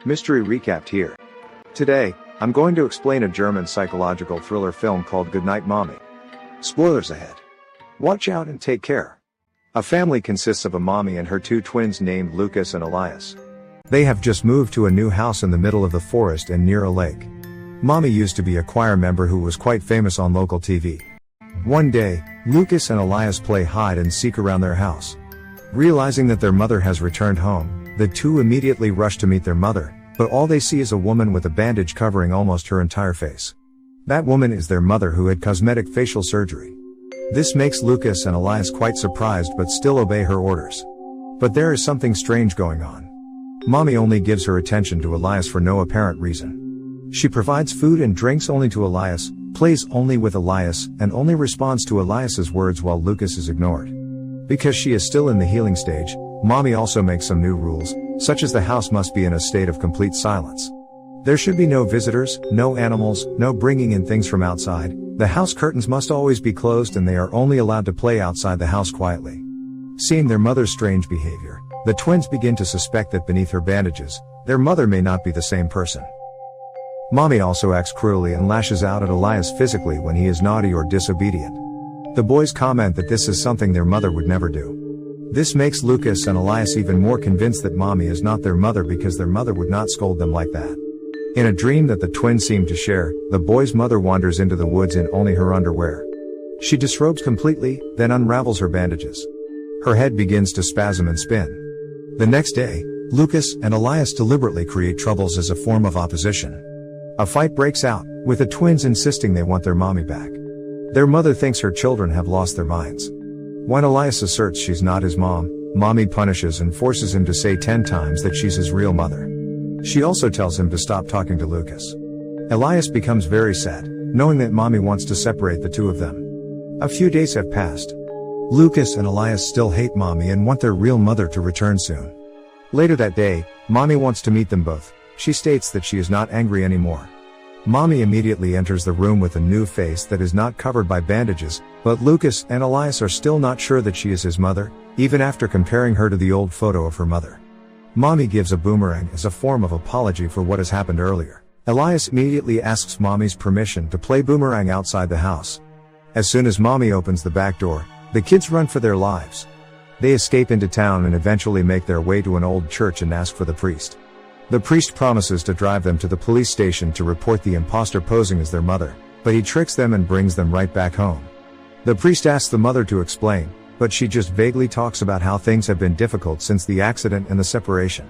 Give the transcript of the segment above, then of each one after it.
Mystery recapped here. Today, I'm going to explain a German psychological thriller film called Goodnight Mommy. Spoilers ahead. Watch out and take care. A family consists of a mommy and her two twins named Lucas and Elias. They have just moved to a new house in the middle of the forest and near a lake. Mommy used to be a choir member who was quite famous on local TV. One day, Lucas and Elias play hide and seek around their house. Realizing that their mother has returned home, the two immediately rush to meet their mother, but all they see is a woman with a bandage covering almost her entire face. That woman is their mother who had cosmetic facial surgery. This makes Lucas and Elias quite surprised but still obey her orders. But there is something strange going on. Mommy only gives her attention to Elias for no apparent reason. She provides food and drinks only to Elias, plays only with Elias, and only responds to Elias's words while Lucas is ignored. Because she is still in the healing stage, Mommy also makes some new rules, such as the house must be in a state of complete silence. There should be no visitors, no animals, no bringing in things from outside, the house curtains must always be closed and they are only allowed to play outside the house quietly. Seeing their mother's strange behavior, the twins begin to suspect that beneath her bandages, their mother may not be the same person. Mommy also acts cruelly and lashes out at Elias physically when he is naughty or disobedient. The boys comment that this is something their mother would never do. This makes Lucas and Elias even more convinced that Mommy is not their mother because their mother would not scold them like that. In a dream that the twins seem to share, the boy's mother wanders into the woods in only her underwear. She disrobes completely, then unravels her bandages. Her head begins to spasm and spin. The next day, Lucas and Elias deliberately create troubles as a form of opposition. A fight breaks out, with the twins insisting they want their mommy back. Their mother thinks her children have lost their minds. When Elias asserts she's not his mom, Mommy punishes and forces him to say 10 times that she's his real mother. She also tells him to stop talking to Lucas. Elias becomes very sad, knowing that Mommy wants to separate the two of them. A few days have passed. Lucas and Elias still hate Mommy and want their real mother to return soon. Later that day, Mommy wants to meet them both. She states that she is not angry anymore. Mommy immediately enters the room with a new face that is not covered by bandages, but Lucas and Elias are still not sure that she is his mother, even after comparing her to the old photo of her mother. Mommy gives a boomerang as a form of apology for what has happened earlier. Elias immediately asks Mommy's permission to play boomerang outside the house. As soon as Mommy opens the back door, the kids run for their lives. They escape into town and eventually make their way to an old church and ask for the priest. The priest promises to drive them to the police station to report the imposter posing as their mother, but he tricks them and brings them right back home. The priest asks the mother to explain, but she just vaguely talks about how things have been difficult since the accident and the separation.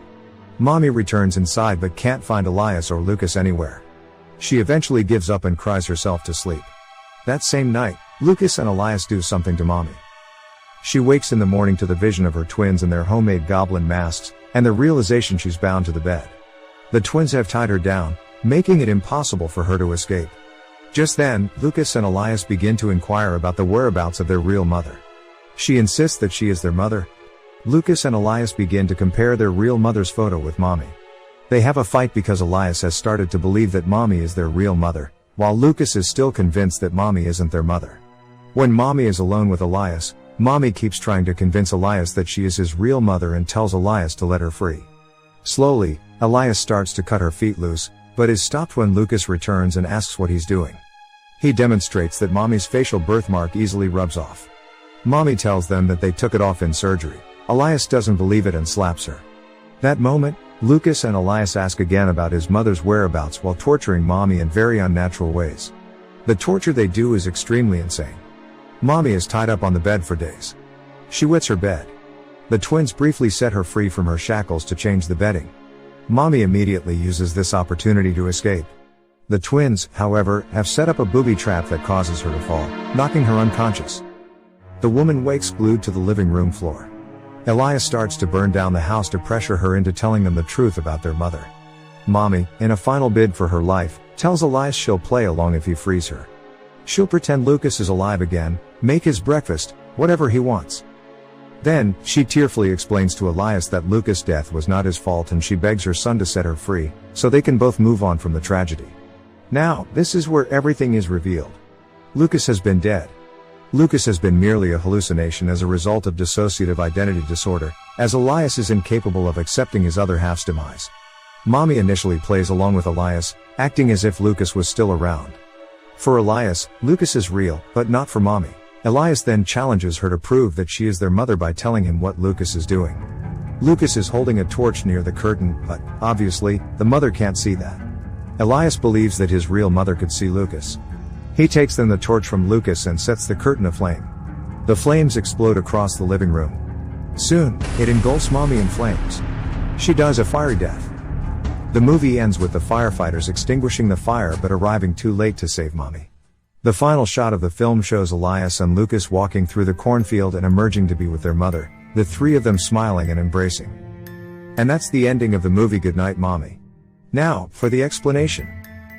Mommy returns inside but can't find Elias or Lucas anywhere. She eventually gives up and cries herself to sleep. That same night, Lucas and Elias do something to Mommy. She wakes in the morning to the vision of her twins in their homemade goblin masks, and the realization she's bound to the bed. The twins have tied her down, making it impossible for her to escape. Just then, Lucas and Elias begin to inquire about the whereabouts of their real mother. She insists that she is their mother. Lucas and Elias begin to compare their real mother's photo with Mommy. They have a fight because Elias has started to believe that Mommy is their real mother, while Lucas is still convinced that Mommy isn't their mother. When Mommy is alone with Elias, Mommy keeps trying to convince Elias that she is his real mother and tells Elias to let her free. Slowly, Elias starts to cut her feet loose, but is stopped when Lucas returns and asks what he's doing. He demonstrates that Mommy's facial birthmark easily rubs off. Mommy tells them that they took it off in surgery. Elias doesn't believe it and slaps her. That moment, Lucas and Elias ask again about his mother's whereabouts while torturing Mommy in very unnatural ways. The torture they do is extremely insane. Mommy is tied up on the bed for days. She wets her bed. The twins briefly set her free from her shackles to change the bedding. Mommy immediately uses this opportunity to escape. The twins, however, have set up a booby trap that causes her to fall, knocking her unconscious. The woman wakes glued to the living room floor. Elias starts to burn down the house to pressure her into telling them the truth about their mother. Mommy, in a final bid for her life, tells Elias she'll play along if he frees her. She'll pretend Lucas is alive again, make his breakfast, whatever he wants. Then, she tearfully explains to Elias that Lucas' death was not his fault and she begs her son to set her free, so they can both move on from the tragedy. Now, this is where everything is revealed. Lucas has been dead. Lucas has been merely a hallucination as a result of dissociative identity disorder, as Elias is incapable of accepting his other half's demise. Mommy initially plays along with Elias, acting as if Lucas was still around. For Elias, Lucas is real, but not for Mommy. Elias then challenges her to prove that she is their mother by telling him what Lucas is doing. Lucas is holding a torch near the curtain, but, obviously, the mother can't see that. Elias believes that his real mother could see Lucas. He takes then the torch from Lucas and sets the curtain aflame. The flames explode across the living room. Soon, it engulfs Mommy in flames. She dies a fiery death. The movie ends with the firefighters extinguishing the fire but arriving too late to save Mommy. The final shot of the film shows Elias and Lucas walking through the cornfield and emerging to be with their mother, the three of them smiling and embracing. And that's the ending of the movie Goodnight Mommy. Now, for the explanation.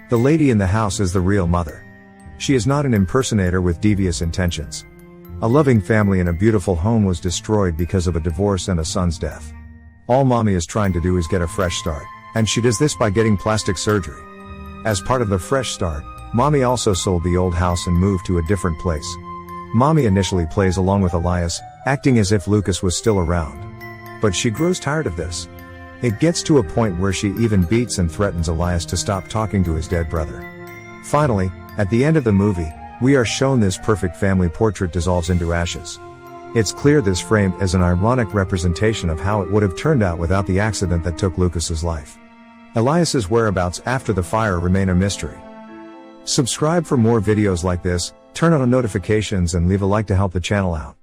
The lady in the house is the real mother. She is not an impersonator with devious intentions. A loving family and a beautiful home was destroyed because of a divorce and a son's death. All Mommy is trying to do is get a fresh start, and she does this by getting plastic surgery. As part of the fresh start, Mommy also sold the old house and moved to a different place. Mommy initially plays along with Elias, acting as if Lucas was still around. But she grows tired of this. It gets to a point where she even beats and threatens Elias to stop talking to his dead brother. Finally, at the end of the movie, we are shown this perfect family portrait dissolves into ashes. It's clear this frame is an ironic representation of how it would have turned out without the accident that took Lucas's life. Elias's whereabouts after the fire remain a mystery. Subscribe for more videos like this, turn on notifications and leave a like to help the channel out.